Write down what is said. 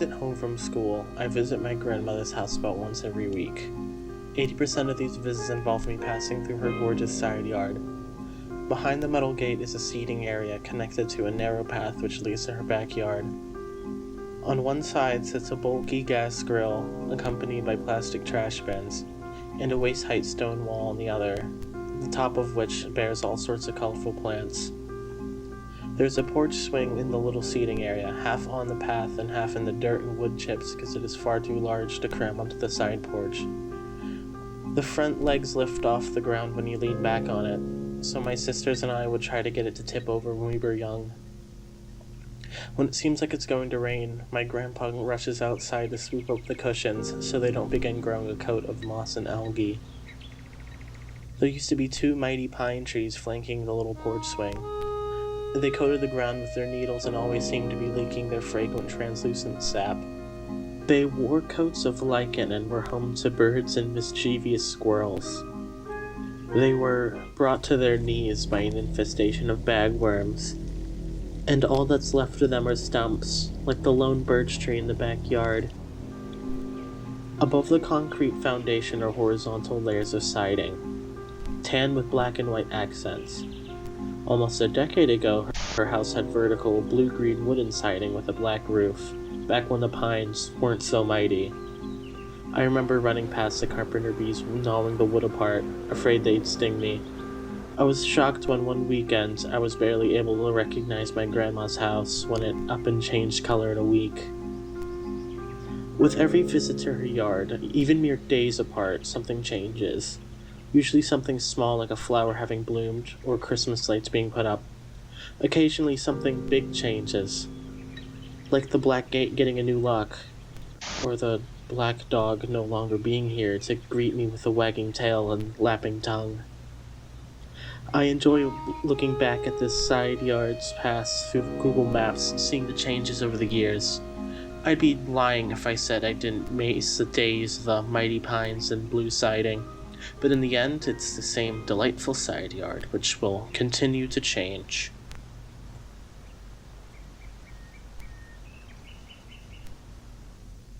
visit home from school, I visit my grandmother's house about once every week. 80% of these visits involve me passing through her gorgeous side yard. Behind the metal gate is a seating area connected to a narrow path which leads to her backyard. On one side sits a bulky gas grill, accompanied by plastic trash bins, and a waist-height stone wall on the other, the top of which bears all sorts of colorful plants. There's a porch swing in the little seating area, half on the path and half in the dirt and wood chips because it is far too large to cram onto the side porch. The front legs lift off the ground when you lean back on it, so my sisters and I would try to get it to tip over when we were young. When it seems like it's going to rain, my grandpa rushes outside to sweep up the cushions so they don't begin growing a coat of moss and algae. There used to be 2 mighty pine trees flanking the little porch swing. They coated the ground with their needles and always seemed to be leaking their fragrant translucent sap. They wore coats of lichen and were home to birds and mischievous squirrels. They were brought to their knees by an infestation of bagworms, and all that's left of them are stumps, like the lone birch tree in the backyard. Above the concrete foundation are horizontal layers of siding, tan with black and white accents. Almost a decade ago, her house had vertical blue-green wooden siding with a black roof, back when the pines weren't so mighty. I remember running past the carpenter bees gnawing the wood apart, afraid they'd sting me. I was shocked when one weekend I was barely able to recognize my grandma's house when it up and changed color in a week. With every visit to her yard, even mere days apart, something changes. Usually something small like a flower having bloomed, or Christmas lights being put up. Occasionally something big changes, like the black gate getting a new lock, or the black dog no longer being here to greet me with a wagging tail and lapping tongue. I enjoy looking back at this side yard's past through Google Maps, seeing the changes over the years. I'd be lying if I said I didn't miss the days of the mighty pines and blue siding. But in the end, it's the same delightful side yard, which will continue to change.